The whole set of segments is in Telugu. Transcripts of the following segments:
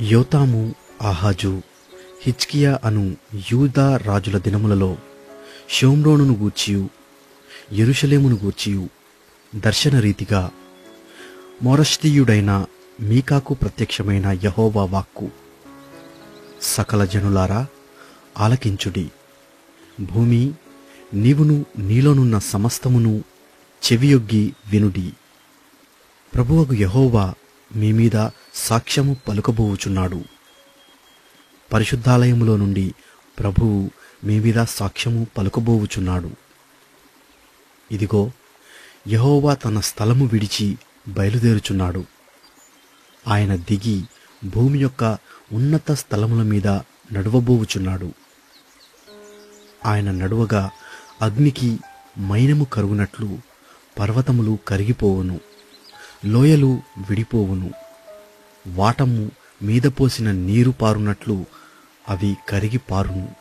యోతాము, ఆహాజు, హిజ్కియా అను యూదా రాజుల దినములలో షోమ్రోనును గూర్చియు యెరూషలేమును గూర్చియు దర్శన రీతిగా మోరష్తీయుడైన మీకాకు ప్రత్యక్షమైన యెహోవా వాక్కు. సకల జనులారా ఆలకించుడి. భూమి నీవును నీలోనున్న సమస్తమును చెవియొగ్గి వినుడి. ప్రభువగు యెహోవా మీ మీద సాక్ష్యము పలుకబోవుచున్నాడు. పరిశుద్ధాలయములో నుండి ప్రభువు మీ మీద సాక్ష్యము పలుకబోవుచున్నాడు. ఇదిగో, యెహోవా తన స్థలము విడిచి బయలుదేరుచున్నాడు. ఆయన దిగి భూమి యొక్క ఉన్నత స్థలముల మీద నడువబోవుచున్నాడు. ఆయన నడువగా అగ్నికి మైనము కరుగునట్లు పర్వతములు కరిగిపోవును, లోయలు విడిపోవును. వాటము మీద పోసిన నీరు పారునట్లు అవి కరిగి పారును.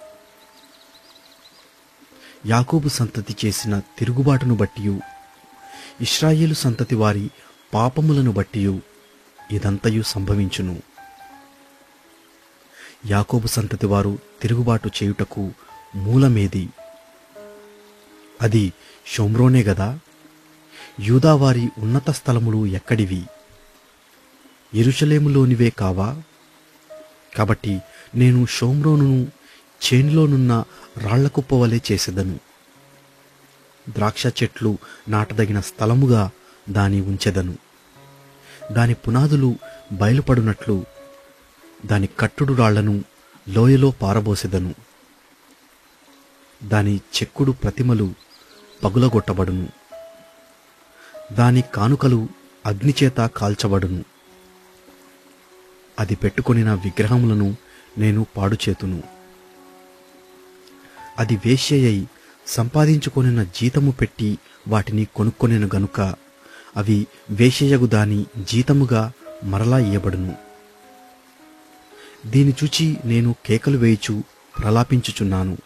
యాకోబు సంతతి చేసిన తిరుగుబాటును బట్టియు ఇశ్రాయేలు సంతతి వారి పాపములను బట్టియు ఇదంతయు సంభవించును. యాకోబు సంతతి వారు తిరుగుబాటు చేయుటకు మూలమేది? అది షోమ్రోనే గదా. యూదావారి ఉన్నత స్థలములు ఎక్కడివి? యెరూషలేములోనివే కావా? కాబట్టి నేను షోమ్రోనును చేనిలోనున్న రాళ్లకుప్పవలే చేసెదను. ద్రాక్ష చెట్లు నాటదగిన స్థలముగా దాని ఉంచెదను. దాని పునాదులు బయలుపడునట్లు దాని కట్టుడు రాళ్లను లోయలో పారబోసెదను. దాని చెక్కుడు ప్రతిమలు పగులగొట్టబడును. దాని కానుకలు అగ్నిచేత కాల్చబడును. అది పెట్టుకొనిన విగ్రహములను నేను పాడుచేతును. అది వేశ్యయై సంపాదించుకొనిన జీతము పెట్టి వాటిని కొనుక్కొనెను గనుక అవి వేశ్యయగు దాని జీతముగా మరలా ఇయ్యబడును. దీని చూచి నేను కేకలు వేయుచు ప్రలాపించుచున్నాను.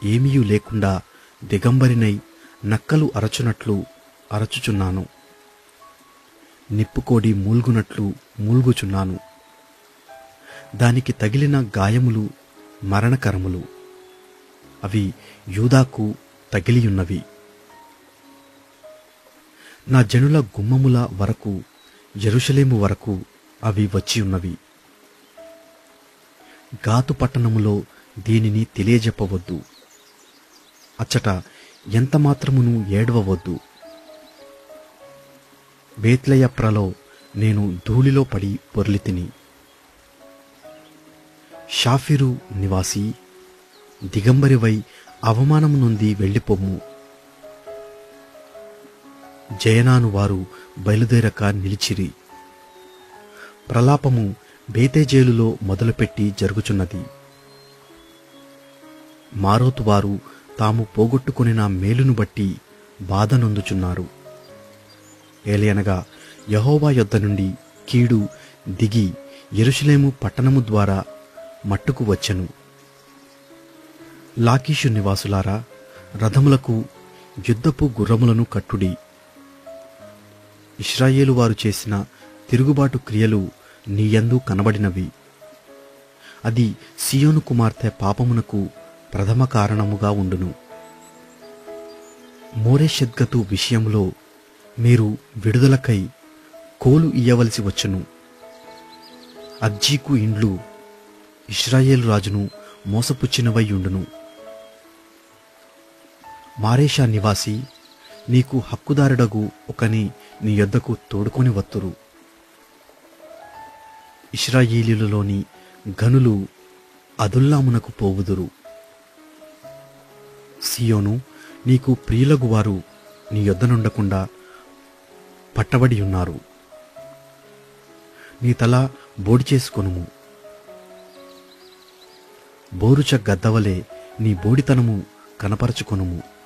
ఏమీయూ లేకుండా దిగంబరినై నక్కలు అరచునట్లు అరచుచున్నాను. నిప్పుకోడి మూల్గునట్లు మూల్గుచున్నాను. దానికి తగిలిన గాయములు మరణకరములు. అవి యూదాకు తగిలియున్నవి. నా జనుల గుమ్మముల వరకు, యెరూషలేము వరకు అవి వచ్చియున్నవి. గాతు పట్టణములో దీనిని తెలియజెప్పవద్దు. అచ్చట ఎంతమాత్రమును ఏడవవద్దు. బేత్లెయప్రలో నేను ధూళిలో పడి పొర్లితిని. షాఫిరు నివాసి, దిగంబరివై అవమానము నొంది వెళ్ళిపొమ్ము. జయనాను వారు బయలుదేరక నిలిచిరి. ప్రలాపము బేతేజేలులో మొదలుపెట్టి జరుగుచున్నది. మారోతు వారు తాము పోగొట్టుకొనిన మేలును బట్టి బాధ నొందుచున్నారు. ఏలయనగా యెహోవా యొద్ద నుండి కీడు దిగి యెరూషలేము పట్టణము ద్వారా మట్టుకు వచ్చెను. లాకీషు నివాసులారా, రథములకు యుద్ధపు గుర్రములను కట్టుడి. ఇశ్రాయేలు వారు చేసిన తిరుగుబాటు క్రియలు నీయందు కనబడినవి. అది సియోను కుమార్తె పాపమునకు ప్రథమ కారణముగా ఉండును. మోరెషెద్గతు విషయంలో మీరు విడుదలకై కోలు ఇయ్యవలసి వచ్చును. అజ్జీకు ఇండ్లు ఇశ్రాయేలు రాజును మోసపుచ్చినవయ్యుండును. మారేషా నివాసి, నీకు హక్కుదారుడగు ఒకని నీ యొద్దకు తోడుకొని వత్తురు. ఇశ్రాయేలీయులలోని గనులు అదుల్లామునకు పోవుదురు. సియోను, నీకు ప్రియులగు వారు నీ యొద్ద నుండకుండా పట్టబడి ఉన్నారు. నీ తల బోడి చేసుకొనుము. బోరుచ గద్దవలే నీ బోడితనము కనపరచుకొనుము.